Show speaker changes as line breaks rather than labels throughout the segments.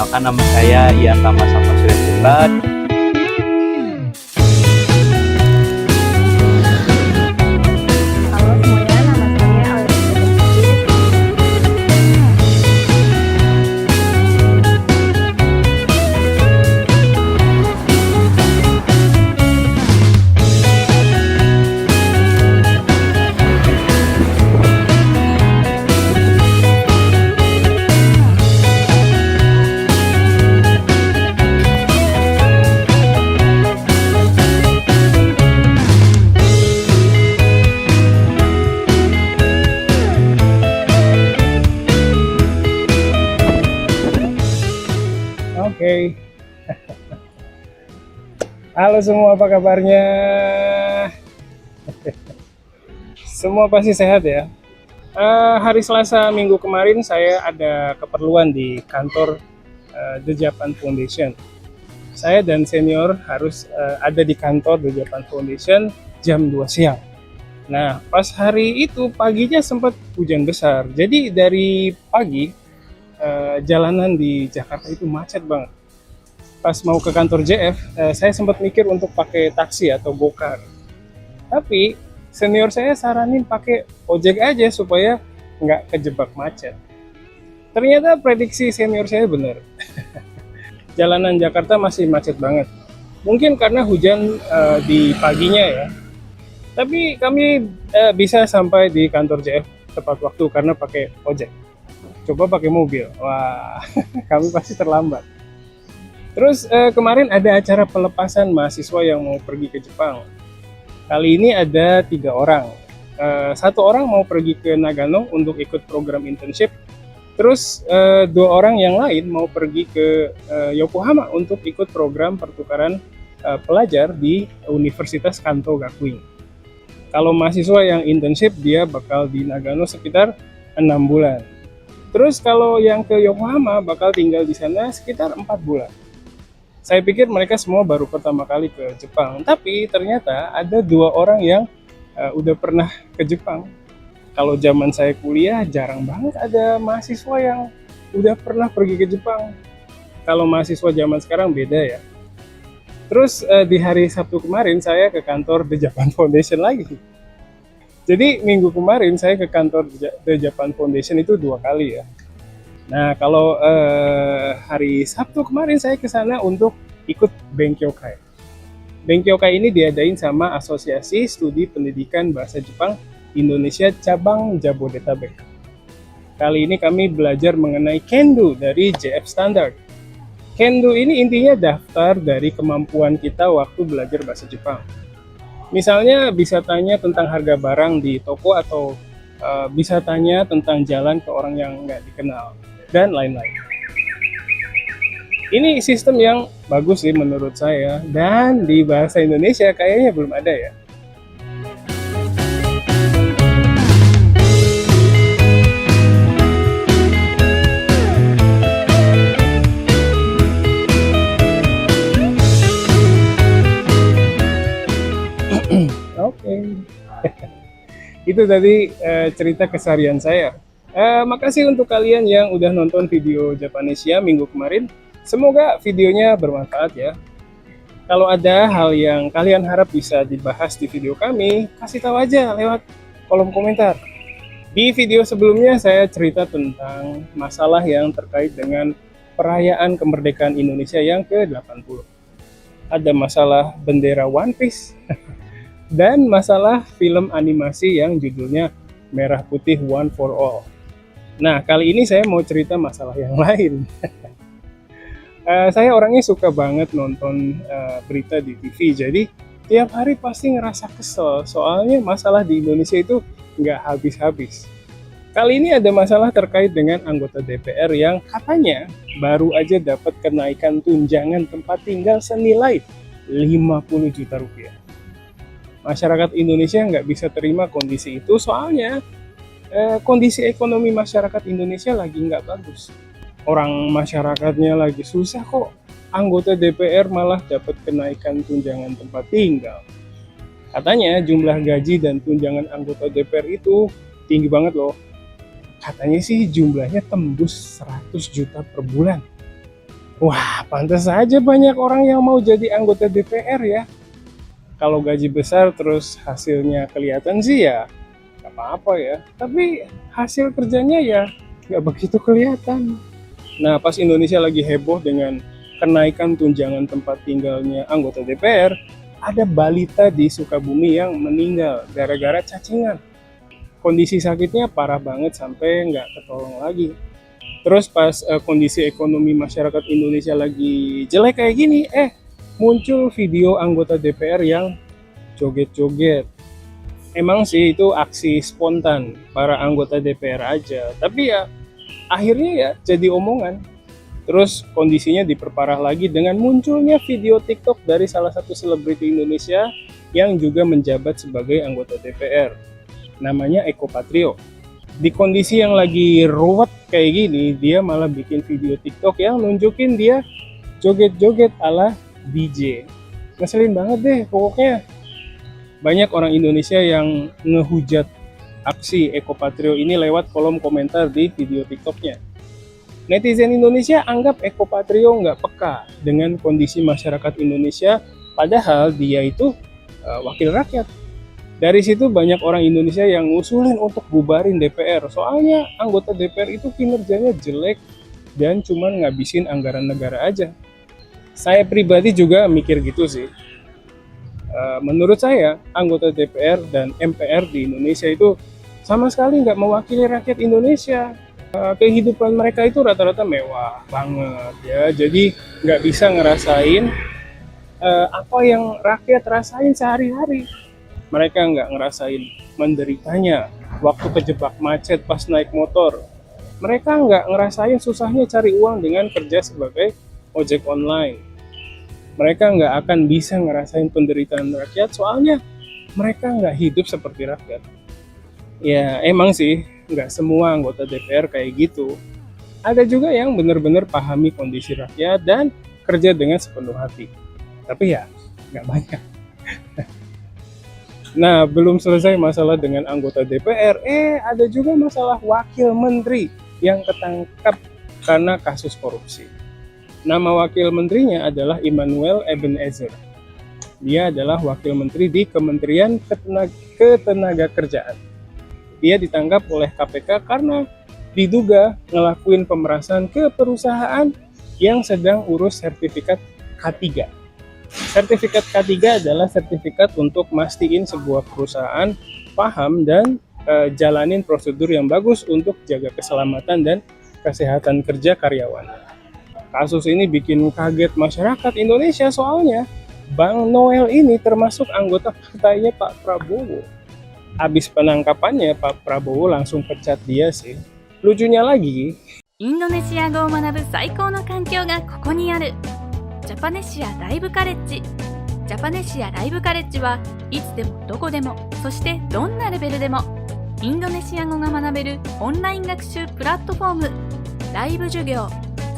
perkenalkan nama saya Ian Tama Sampasuresubat.
Halo semuanya, nama saya Aulia.
Oke. Halo semua, apa kabarnya? Semua pasti sehat ya. Hari Selasa minggu kemarin saya ada keperluan di kantor The Japan Foundation. Saya dan senior harus ada di kantor The Japan Foundation jam 2 siang. Nah, pas hari itu paginya sempat hujan besar. Jadi dari pagi jalanan di Jakarta itu macet banget. Pas mau ke kantor JF, saya sempat mikir untuk pakai taksi atau gokar. Tapi senior saya saranin pakai ojek aja supaya nggak kejebak macet. Ternyata prediksi senior saya benar. Jalanan Jakarta masih macet banget. Mungkin karena hujan di paginya ya. Tapi kami bisa sampai di kantor JF tepat waktu karena pakai ojek. Coba pakai mobil, wah kami pasti terlambat. Terus kemarin ada acara pelepasan mahasiswa yang mau pergi ke Jepang. Kali ini ada 3 orang. Satu orang mau pergi ke Nagano untuk ikut program internship. Terus 2 orang yang lain mau pergi ke Yokohama untuk ikut program pertukaran pelajar di Universitas Kanto Gakuin. Kalau mahasiswa yang internship dia bakal di Nagano sekitar 6 bulan. Terus kalau yang ke Yokohama bakal tinggal di sana sekitar 4 bulan. Saya pikir mereka semua baru pertama kali ke Jepang, tapi ternyata ada 2 orang yang udah pernah ke Jepang. Kalau zaman saya kuliah jarang banget ada mahasiswa yang udah pernah pergi ke Jepang. Kalau mahasiswa zaman sekarang beda ya. Terus di hari Sabtu kemarin saya ke kantor The Japan Foundation lagi. Jadi minggu kemarin saya ke kantor The Japan Foundation itu 2 kali ya. Nah kalau hari Sabtu kemarin saya ke sana untuk ikut Benkyokai. Benkyokai ini diadain sama Asosiasi Studi Pendidikan Bahasa Jepang Indonesia Cabang Jabodetabek. Kali ini kami belajar mengenai Kendo dari JF Standard. Kendo ini intinya daftar dari kemampuan kita waktu belajar bahasa Jepang. Misalnya bisa tanya tentang harga barang di toko atau bisa tanya tentang jalan ke orang yang nggak dikenal dan lain-lain. Ini sistem yang bagus sih menurut saya dan di bahasa Indonesia kayaknya belum ada ya. Oke. Itu tadi cerita keseharian saya. Makasih untuk kalian yang udah nonton video Japanesia minggu kemarin. Semoga videonya bermanfaat ya. Kalau ada hal yang kalian harap bisa dibahas di video kami, kasih tahu aja lewat kolom komentar. Di video sebelumnya saya cerita tentang masalah yang terkait dengan perayaan kemerdekaan Indonesia yang ke-80. Ada masalah bendera One Piece dan masalah film animasi yang judulnya Merah Putih One for All. Nah, kali ini saya mau cerita masalah yang lain. Saya orangnya suka banget nonton berita di TV, jadi tiap hari pasti ngerasa kesel, soalnya masalah di Indonesia itu nggak habis-habis. Kali ini ada masalah terkait dengan anggota DPR yang katanya baru aja dapat kenaikan tunjangan tempat tinggal senilai 50 juta rupiah. Masyarakat Indonesia nggak bisa terima kondisi itu, soalnya kondisi ekonomi masyarakat Indonesia lagi nggak bagus. Orang masyarakatnya lagi susah kok, anggota DPR malah dapat kenaikan tunjangan tempat tinggal. Katanya jumlah gaji dan tunjangan anggota DPR itu tinggi banget loh. Katanya sih jumlahnya tembus 100 juta per bulan. Wah, pantas saja banyak orang yang mau jadi anggota DPR ya. Kalau gaji besar terus hasilnya kelihatan sih ya nggak apa-apa ya. Tapi hasil kerjanya ya nggak begitu kelihatan. Nah, pas Indonesia lagi heboh dengan kenaikan tunjangan tempat tinggalnya anggota DPR, ada balita di Sukabumi yang meninggal gara-gara cacingan. Kondisi sakitnya parah banget sampai nggak ketolong lagi. Terus pas kondisi ekonomi masyarakat Indonesia lagi jelek kayak gini, muncul video anggota DPR yang joget-joget. Emang sih itu aksi spontan para anggota DPR aja, tapi ya akhirnya ya jadi omongan. Terus kondisinya diperparah lagi dengan munculnya video TikTok dari salah satu selebriti Indonesia yang juga menjabat sebagai anggota DPR. Namanya Eko Patrio. Di kondisi yang lagi ruwet kayak gini, dia malah bikin video TikTok yang nunjukin dia joget-joget ala DJ. Ngeselin banget deh pokoknya. Banyak orang Indonesia yang ngehujat aksi Eko Patrio ini lewat kolom komentar di video TikToknya. Netizen Indonesia anggap Eko Patrio nggak peka dengan kondisi masyarakat Indonesia, padahal dia itu wakil rakyat. Dari situ banyak orang Indonesia yang ngusulin untuk bubarin DPR, soalnya anggota DPR itu kinerjanya jelek dan cuman ngabisin anggaran negara aja. Saya pribadi juga mikir gitu sih. Menurut saya, anggota DPR dan MPR di Indonesia itu sama sekali nggak mewakili rakyat Indonesia. Kehidupan mereka itu rata-rata mewah banget ya, jadi nggak bisa ngerasain apa yang rakyat rasain sehari-hari. Mereka nggak ngerasain menderitanya waktu kejebak macet pas naik motor. Mereka nggak ngerasain susahnya cari uang dengan kerja sebagai ojek online. Mereka nggak akan bisa ngerasain penderitaan rakyat, soalnya mereka nggak hidup seperti rakyat. Ya emang sih, nggak semua anggota DPR kayak gitu. Ada juga yang benar-benar pahami kondisi rakyat dan kerja dengan sepenuh hati. Tapi ya, nggak banyak. Nah, belum selesai masalah dengan anggota DPR, ada juga masalah wakil menteri yang ketangkap karena kasus korupsi. Nama wakil menterinya adalah Immanuel Ebenezer. Dia adalah wakil menteri di Kementerian Ketenagakerjaan. Dia ditangkap oleh KPK karena diduga ngelakuin pemerasan ke perusahaan yang sedang urus sertifikat K3. Sertifikat K3 adalah sertifikat untuk mastiin sebuah perusahaan paham dan jalanin prosedur yang bagus untuk jaga keselamatan dan kesehatan kerja karyawan. Kasus ini bikin kaget masyarakat Indonesia, soalnya Bang Noel ini termasuk anggota partainya Pak Prabowo. Habis penangkapannya, Pak Prabowo langsung pecat dia sih. Lucunya lagi,
インドネシア語を学ぶ最高の環境がここにある。ジャパネシアライブカレッジ。ジャパネシアライブカレッジはいつでもどこでも、そしてどんなレベルでもインドネシア語が学べるオンライン学習プラットフォーム。ライブ授業、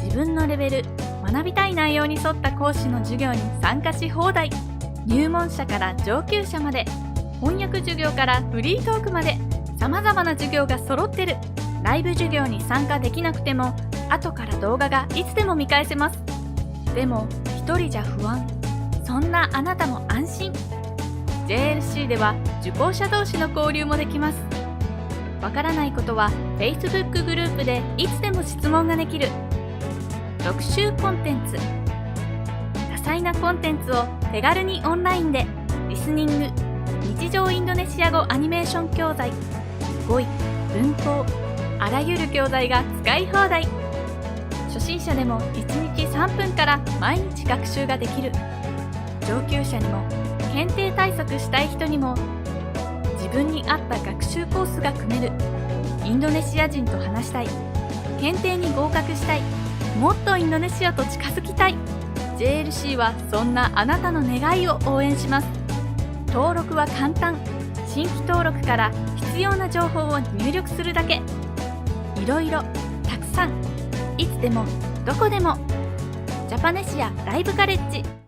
自分のレベル、学びたい内容に沿った講師の授業に参加し放題。入門者から上級者まで、翻訳授業からフリートークまで様々な授業が揃ってる。ライブ授業に参加できなくても後から動画がいつでも見返せます。でも一人じゃ不安。そんなあなたも安心。 JLC では受講者同士の交流もできます。わからないことは Facebook グループでいつでも質問ができる。特集コンテンツ。多彩なコンテンツを手軽にオンラインで。リスニング、日常インドネシア語アニメーション教材、語彙、文法、あらゆる教材が使い放題。初心者でも1日3分から毎日学習ができる。上級者にも検定対策したい人にも自分に合った学習コースが組める。インドネシア人と話したい、検定に合格したい、もっとインドネシアと近づきたい。 JLC はそんなあなたの願いを応援します。登録は簡単。新規登録から必要な情報を入力するだけ。いろいろたくさん、いつでもどこでも。ジャパネシアライブカレッジ。